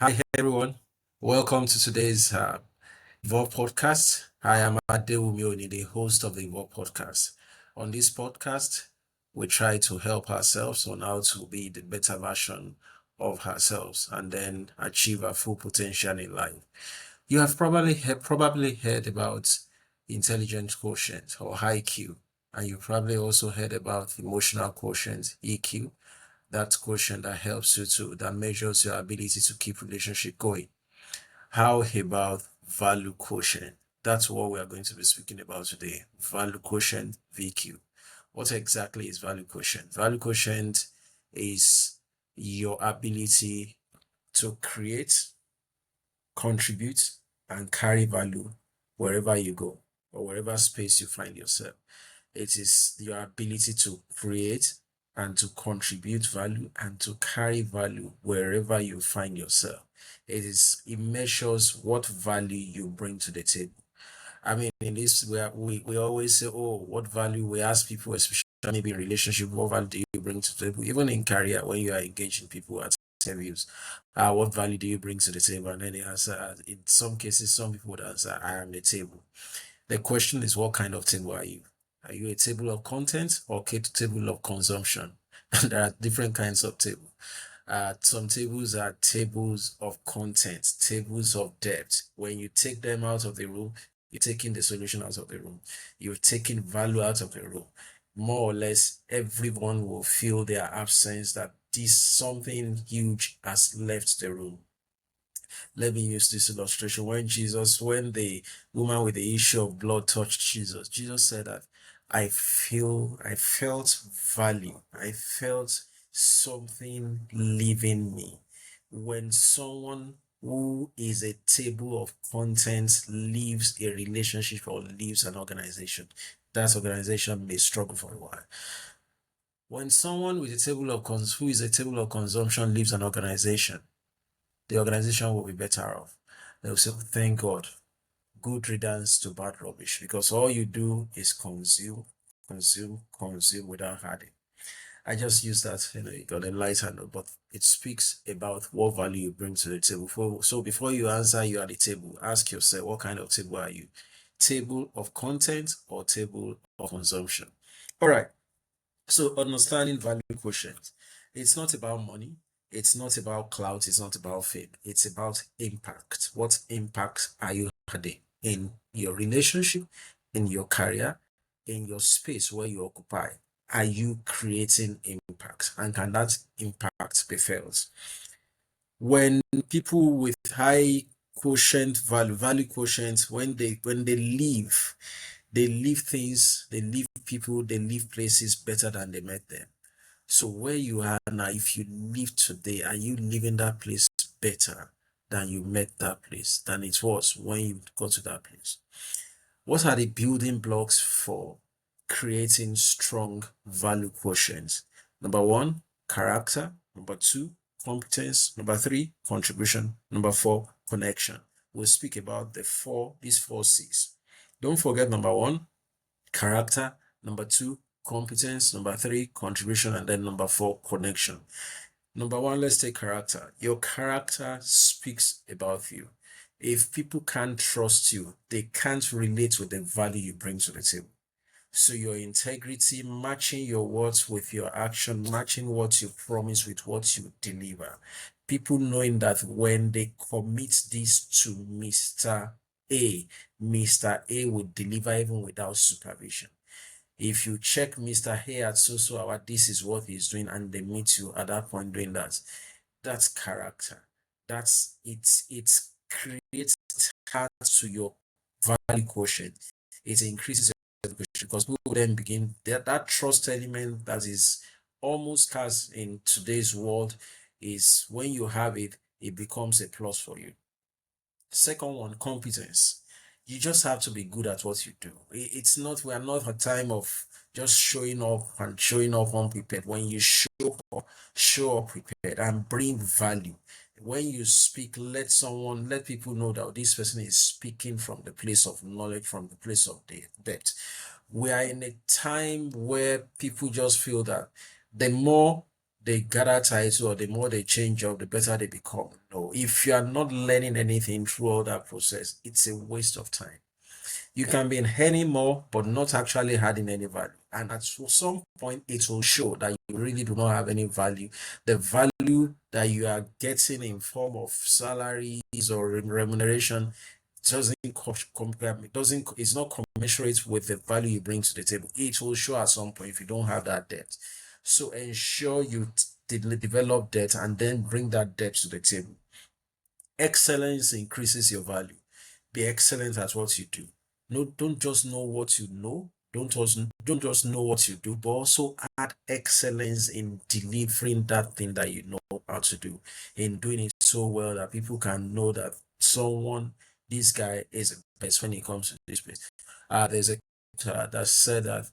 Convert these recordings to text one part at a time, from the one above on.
Hi, everyone. Welcome to today's E-volve podcast. I am Adewumi Oni, the host of the E-volve podcast. On this podcast, we try to help ourselves on how to be the better version of ourselves and then achieve our full potential in life. You have probably heard about intelligence quotient or IQ, and you probably also heard about emotional quotient, EQ, that quotient that helps you to that measures your ability to keep relationship going. How about value quotient? That's what we are going to be speaking about today. Value quotient, VQ. What exactly is value quotient? Value quotient is your ability to create, contribute, and carry value wherever you go or wherever space you find yourself. It is your ability to create and to contribute value and to carry value wherever you find yourself. It measures what value you bring to the table. I mean, in this, we always say, oh, what value we ask people, especially maybe in relationship, what value do you bring to the table? Even in career, when you are engaging people at interviews, what value do you bring to the table? And then they answer, in some cases, some people would answer, I am the table. The question is, what kind of table are you? Are you a table of content or a table of consumption? There are different kinds of table. Some tables are tables of content, tables of depth. When you take them out of the room, you're taking the solution out of the room. You're taking value out of the room. More or less, everyone will feel their absence that this something huge has left the room. Let me use this illustration. When the woman with the issue of blood touched Jesus, Jesus said that I felt value. I felt something leaving me. When someone who is a table of contents leaves a relationship or leaves an organization, that organization may struggle for a while. When someone with a table of who is a table of consumption leaves an organization, the organization will be better off. They'll say, thank God, good riddance to bad rubbish, because all you do is consume, consume, consume without adding. I just use that, you got a lighter note, but it speaks about what value you bring to the table. So before you answer, you are the table. Ask yourself, what kind of table are you? Table of content or table of consumption? All right. So understanding value quotient. It's not about money. It's not about clout. It's not about fame. It's about impact. What impact are you having in your relationship, in your career, in your space where you occupy? Are you creating impact? And can that impact be felt? When people with high value quotient, when they leave things, they leave people, they leave places better than they met them. So where you are now, if you leave today, are you leaving that place better than you met that place, than it was when you got to that place? What are the building blocks for creating strong value quotients? Number one, character. Number two, competence. Number three, contribution. Number four, connection. We'll speak about these four C's. Don't forget number one, character. Number two, competence. Number three, contribution. And then number four, connection. Number one, let's take character. Your character speaks about you. If people can't trust you, they can't relate with the value you bring to the table. So your integrity, matching your words with your action, matching what you promise with what you deliver. People knowing that when they commit this to Mr. A will deliver even without supervision. If you check Mr. A at so hour, this is what he's doing, and they meet you at that point doing that. That's character. That's it creates heart to your value quotient. It increases your value quotient because people then begin that trust element that is almost scarce in today's world is when you have it, it becomes a plus for you. Second one, competence. You just have to be good at what you do. It's not, we are not a time of just showing up and showing up unprepared. When you show up prepared and bring value. When you speak, let people know that this person is speaking from the place of knowledge, from the place of depth. We are in a time where people just feel that the more they gather title or the more they change job, the better they become. No, if you are not learning anything through all that process, it's a waste of time. You can be earning more, but not actually adding any value. And at some point, it will show that you really do not have any value. The value that you are getting in form of salaries or remuneration doesn't it's not commensurate with the value you bring to the table. It will show at some point if you don't have that depth. So ensure you develop depth and then bring that depth to the table. Excellence increases your value. Be excellent at what you do. No, don't just know what you know. Don't just know what you do, but also add excellence in delivering that thing that you know how to do, in doing it so well that people can know that this guy is the best when it comes to this place. There's a that said that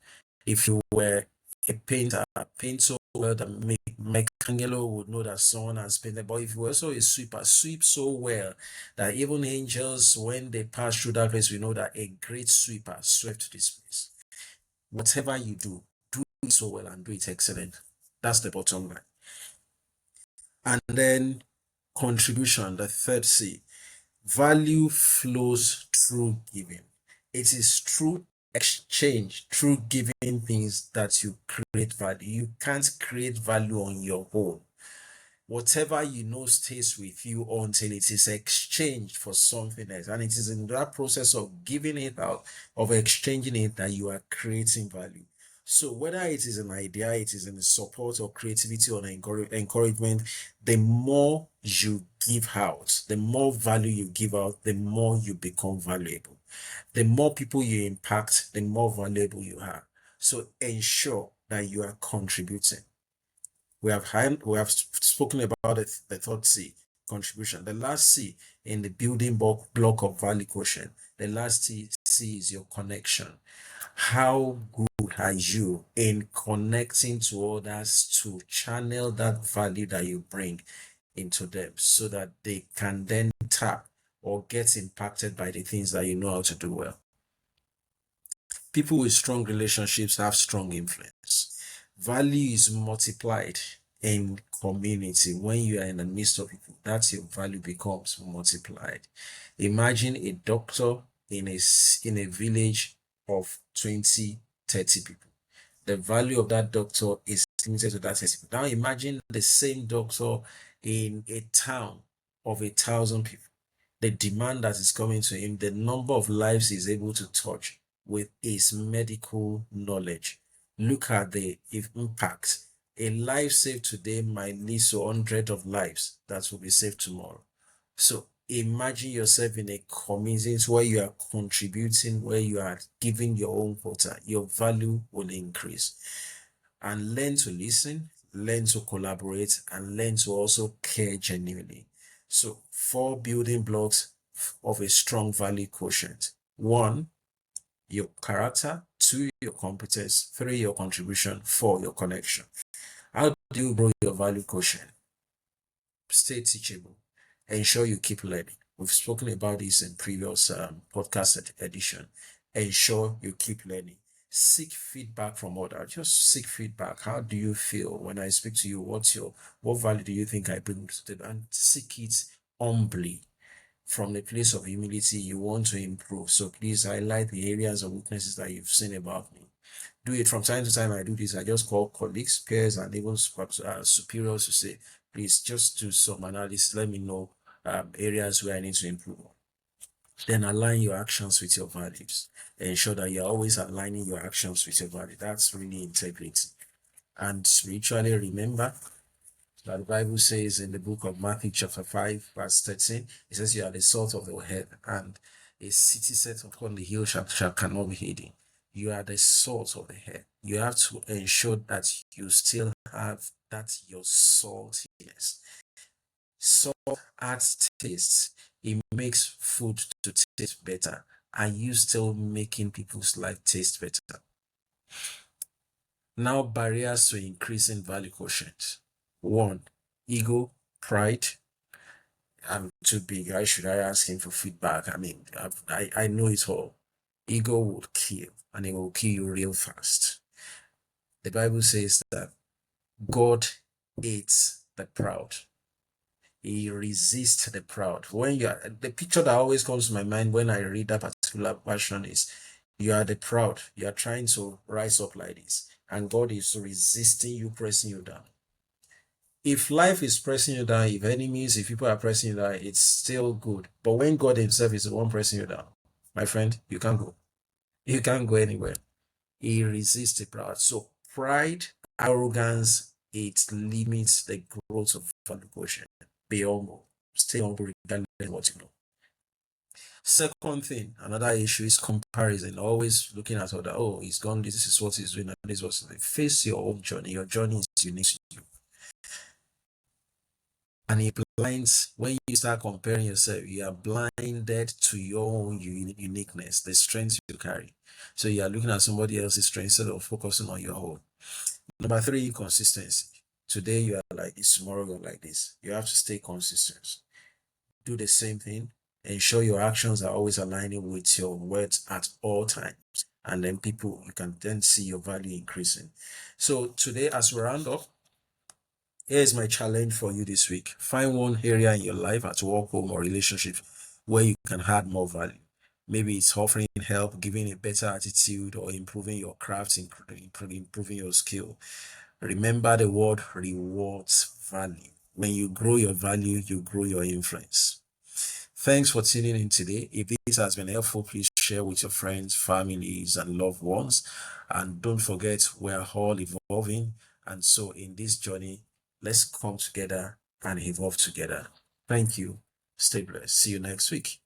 if you were a painter, paint so well that Michelangelo would know that someone has painted. But if you were also a sweeper, sweep so well that even angels, when they pass through that place, we know that a great sweeper swept this place. Whatever you do it so well and do it excellent. That's the bottom line. And then contribution, the third C. Value flows through giving. It is through exchange, through giving things that you create value. You can't create value on your own. Whatever you know stays with you until it is exchanged for something else. And it is in that process of giving it out, of exchanging it, that you are creating value. So whether it is an idea, it is in the support or creativity or encouragement, the more you give out, the more value you give out, the more you become valuable. The more people you impact, the more valuable you are. So ensure that you are contributing. We have spoken about the third C, contribution. The last C in the building block of value quotient, the last C is your connection. How good are you in connecting to others to channel that value that you bring into them so that they can then tap or get impacted by the things that you know how to do well? People with strong relationships have strong influence. Value is multiplied in community. When you are in the midst of people, that's your value becomes multiplied. Imagine a doctor in a village of 20, 30 people. The value of that doctor is limited to that 30 people. Now imagine the same doctor in a town of 1,000 people. The demand that is coming to him, the number of lives he's able to touch with his medical knowledge. Look at the impact. A life saved today might lead to hundreds of lives that will be saved tomorrow. So imagine yourself in a community where you are contributing, where you are giving your own quota. Your value will increase. And learn to listen, learn to collaborate, and learn to also care genuinely. So 4 building blocks of a strong value quotient. 1, your character. 2, your competence. 3, your contribution. 4, your connection. How do you grow your value quotient? Stay teachable. Ensure you keep learning. We've spoken about this in previous podcast edition. Ensure you keep learning. Seek feedback from others. Just seek feedback. How do you feel when I speak to you? What value do you think I bring to them? And seek it humbly. From the place of humility, you want to improve. So please highlight the areas of weaknesses that you've seen about me. Do it from time to time. I do this. I just call colleagues, peers, and even superiors to say, please just do some analysis. Let me know areas where I need to improve. Then align your actions with your values. Ensure that you're always aligning your actions with your value. That's really integrity. And spiritually, remember that the Bible says in the book of Matthew chapter 5 verse 13, it says you are the salt of the earth, and a city set upon the hill shall cannot be hidden. You are the salt of the earth. You have to ensure that you still have that your saltiness. Salt adds taste. It makes food to taste better. Are you still making people's life taste better? Now, barriers to increasing value quotient. 1, ego, pride. I'm too big. Why should I ask him for feedback? I mean, I know it all. Ego will kill, and it will kill you real fast. The Bible says that God hates the proud. He resists the proud. When you are, the picture that always comes to my mind when I read that particular version is you are the proud. You are trying to rise up like this, and God is resisting you, pressing you down. If life is pressing you down, if enemies, if people are pressing you down, it's still good. But when God Himself is the one pressing you down, my friend, you can't go. You can't go anywhere. He resists the proud. So pride, arrogance, it limits the growth of value quotient. Be humble. Stay humble regardless of what you know. Second thing, another issue is comparison. Always looking at other, oh, he's gone, this is what he's doing, and this is what he's doing. Face your own journey. Your journey is unique to you. And it blinds, when you start comparing yourself, you are blinded to your own uniqueness, the strengths you carry. So you are looking at somebody else's strength instead of focusing on your own. Number three, consistency. Today you are like this, tomorrow you're like this. You have to stay consistent. Do the same thing. Ensure your actions are always aligning with your words at all times. And then people, you can then see your value increasing. So today, as we round up, here's my challenge for you this week. Find one area in your life, at work, home, or relationship where you can add more value. Maybe it's offering help, giving a better attitude, or improving your craft, improving your skill. Remember, the word rewards value. When you grow your value, you grow your influence. Thanks for tuning in today. If this has been helpful, please share with your friends, families, and loved ones. And don't forget, we're all evolving. And so, in this journey, let's come together and evolve together. Thank you. Stay blessed. See you next week.